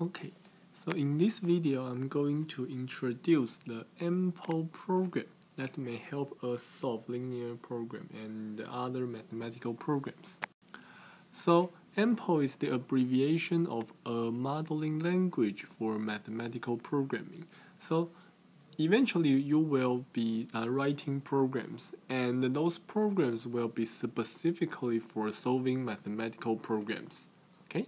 Okay, so in this video, I'm going to introduce the Empo program that may help us solve linear program and other mathematical programs. So Empo is the abbreviation of a modeling language for mathematical programming. So eventually you will be writing programs, and those programs will be specifically for solving mathematical programs. Okay,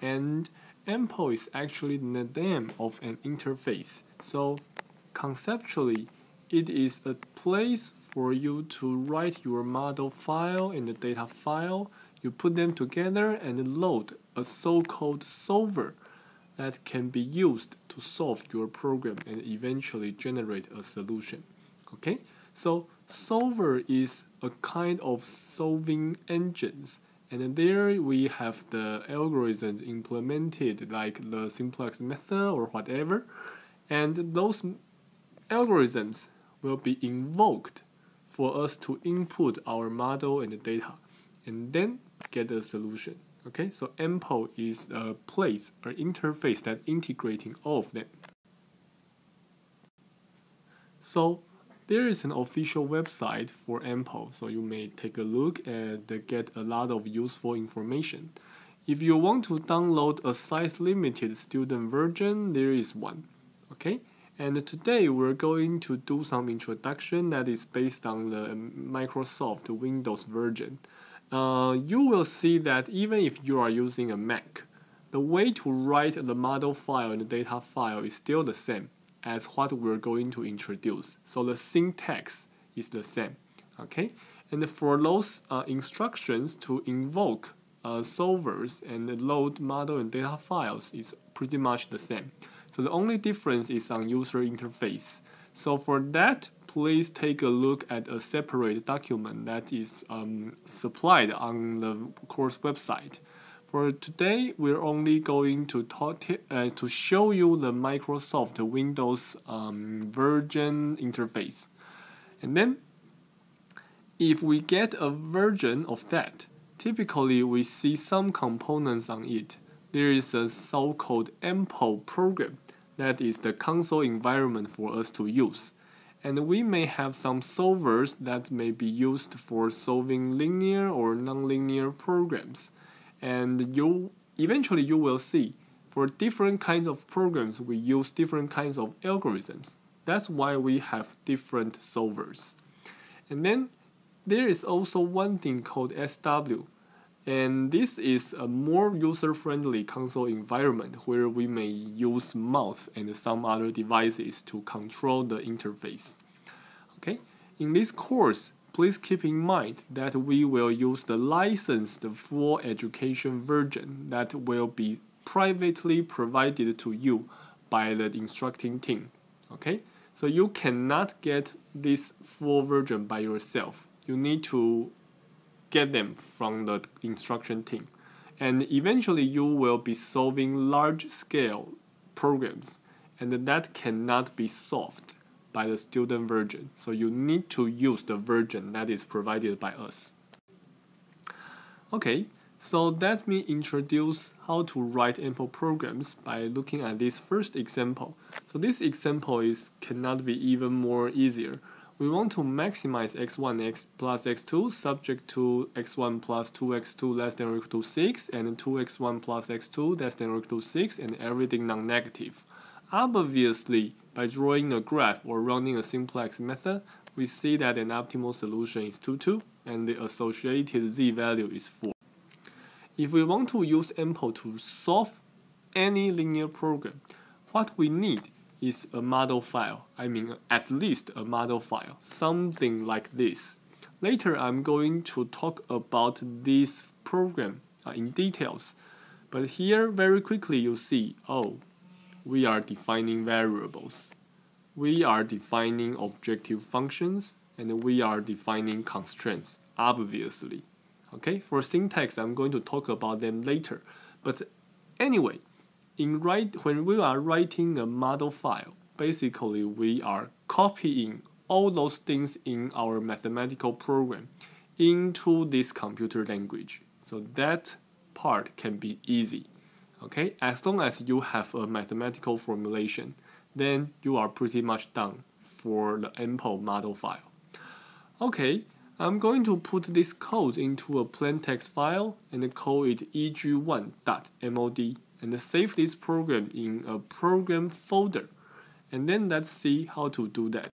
and Empo is actually the name of an interface. So conceptually, it is a place for you to write your model file and the data file. You put them together and load a so-called solver that can be used to solve your program and eventually generate a solution. Okay, so solver is a kind of solving engines, and there we have the algorithms implemented like the simplex method or whatever, and those algorithms will be invoked for us to input our model and the data and then get a solution. Okay, so Empo is a place or interface that integrating all of them. So there is an official website for Empo, so you may take a look and get a lot of useful information. If you want to download a size-limited student version, there is one. Okay, and today we're going to do some introduction that is based on the Microsoft Windows version. You will see that even if you are using a Mac, the way to write the model file and the data file is still the same as what we're going to introduce. So the syntax is the same. Okay, and for those instructions to invoke solvers and load model and data files is pretty much the same. So the only difference is on user interface. So for that, please take a look at a separate document that is supplied on the course website. For today, we're only going to to show you the Microsoft Windows version interface. And then, if we get a version of that, typically we see some components on it. There is a so-called Empo program that is the console environment for us to use. And we may have some solvers that may be used for solving linear or nonlinear programs. And eventually you will see for different kinds of programs we use different kinds of algorithms. That's why we have different solvers. And then there is also one thing called SW. And this is a more user-friendly console environment where we may use mouse and some other devices to control the interface. Okay, in this course, please keep in mind that we will use the licensed full education version that will be privately provided to you by the instructing team. Okay, so you cannot get this full version by yourself. You need to get them from the instruction team, and eventually you will be solving large-scale programs, and that cannot be solved by the student version, so you need to use the version that is provided by us. Okay, so let me introduce how to write Empo programs by looking at this first example. So this example cannot be even more easier. We want to maximize x1 plus x2 subject to x1 plus 2x2 less than or equal to 6 and 2x1 plus x2 less than or equal to 6 and everything non-negative. Obviously, by drawing a graph or running a simplex method, we see that an optimal solution is 2, 2 and the associated z-value is 4. If we want to use Empo to solve any linear program, what we need is a model file. I mean, at least a model file, something like this. Later, I'm going to talk about this program in details. But here, very quickly, you see, oh, we are defining variables. We are defining objective functions, and we are defining constraints, obviously. Okay, for syntax, I'm going to talk about them later. But anyway, when we are writing a model file, basically we are copying all those things in our mathematical program into this computer language. So that part can be easy. Okay, as long as you have a mathematical formulation, then you are pretty much done for the Empo model file. Okay, I'm going to put this code into a plain text file and call it eg1.mod and save this program in a program folder. And then let's see how to do that.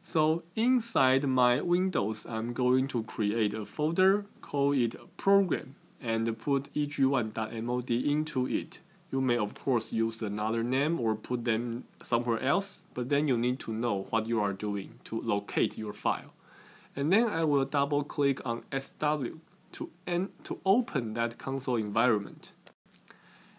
So inside my Windows, I'm going to create a folder, call it program, and put eg1.mod into it. You may of course use another name or put them somewhere else, but then you need to know what you are doing to locate your file. And then I will double click on SW to open that console environment.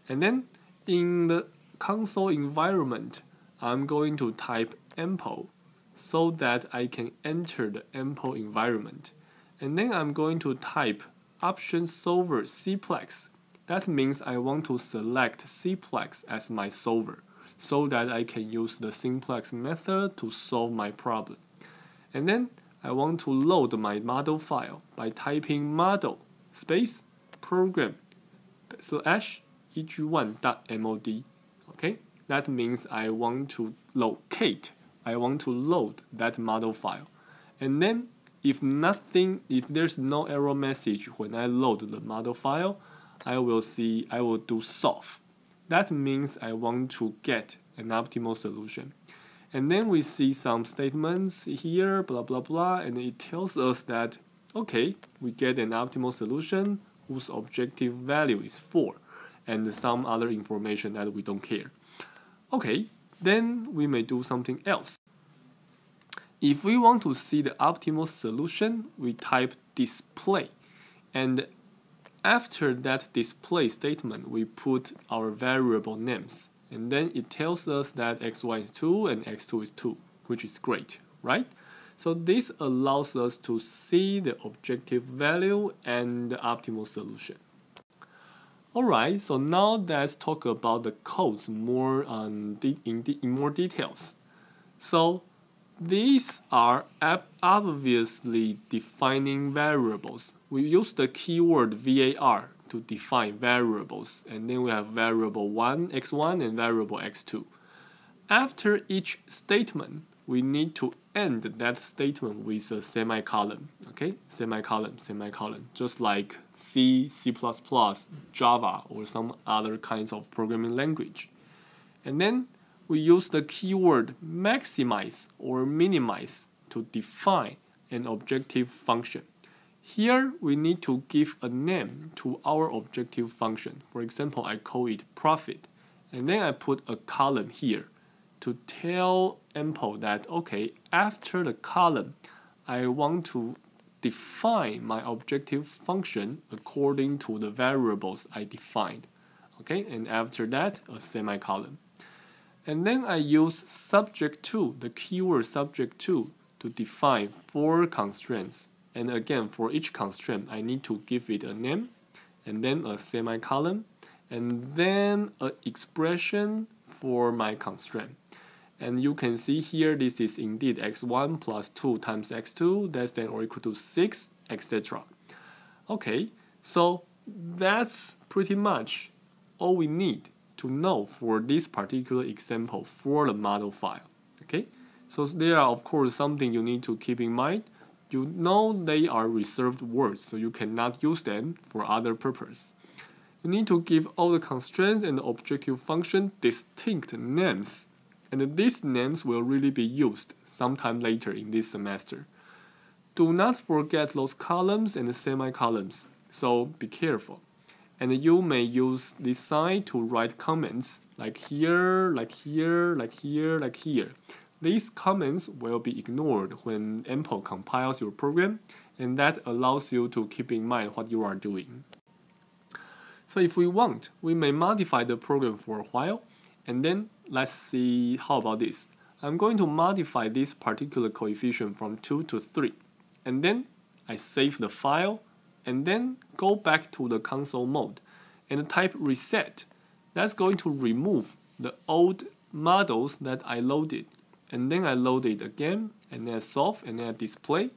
And then in the console environment, I'm going to type Empo so that I can enter the Empo environment. And then I'm going to type option solver Cplex. That means I want to select Cplex as my solver so that I can use the simplex method to solve my problem. And then I want to load my model file by typing model space program / eg1.mod. Okay, that means I want to load that model file. And then if there's no error message when I load the model file, I will do solve. That means I want to get an optimal solution. And then we see some statements here, blah, blah, blah, and it tells us that, okay, we get an optimal solution whose objective value is 4, and some other information that we don't care. Okay, then we may do something else. If we want to see the optimal solution, we type display, and after that display statement, we put our variable names. And then it tells us that x1 is 2 and x2 is 2, which is great, right? So this allows us to see the objective value and the optimal solution. Alright, so now let's talk about the codes more in more details. So these are obviously defining variables. We use the keyword var to define variables, and then we have variable x1 and variable x2. After each statement, we need to end that statement with a semicolon, okay? Semicolon, just like C, C++, Java, or some other kinds of programming language. And then we use the keyword maximize or minimize to define an objective function. Here, we need to give a name to our objective function. For example, I call it profit. And then I put a column here to tell Empo that, okay, after the column, I want to define my objective function according to the variables I defined. Okay, and after that, a semicolon. And then I use subject to, the keyword subject to define 4 constraints. And again, for each constraint, I need to give it a name, and then a semicolon, and then an expression for my constraint. And you can see here, this is indeed x1 plus 2 times x2, less than or equal to 6, etc. Okay, so that's pretty much all we need to know for this particular example for the model file. Okay, so there are of course something you need to keep in mind. You know they are reserved words, so you cannot use them for other purpose. You need to give all the constraints and the objective function distinct names, and these names will really be used sometime later in this semester. Do not forget those columns and semicolons, so be careful. And you may use this sign to write comments like here, like here, like here, like here. These comments will be ignored when Empo compiles your program, and that allows you to keep in mind what you are doing. So if we want, we may modify the program for a while, and then let's see how about this. I'm going to modify this particular coefficient from 2 to 3, and then I save the file, and then go back to the console mode, and type reset. That's going to remove the old models that I loaded. And then I load it again, and then I solve, and then I display.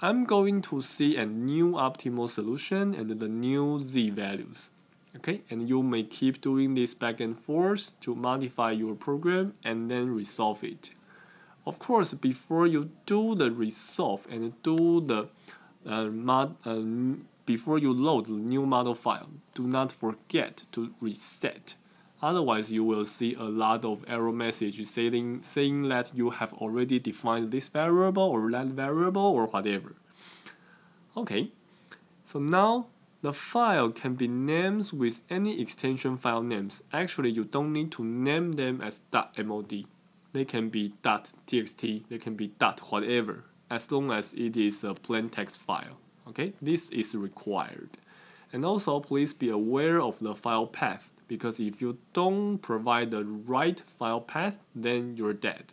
I'm going to see a new optimal solution and the new z values. Okay, and you may keep doing this back and forth to modify your program and then resolve it. Of course, before you do the resolve and do the before you load the new model file, do not forget to reset. Otherwise, you will see a lot of error messages saying that you have already defined this variable or that variable or whatever. Okay, so now the file can be named with any extension file names. Actually, you don't need to name them as .mod. They can be .txt, they can be .whatever, as long as it is a plain text file. Okay, this is required. And also, please be aware of the file path, because if you don't provide the right file path, then you're dead.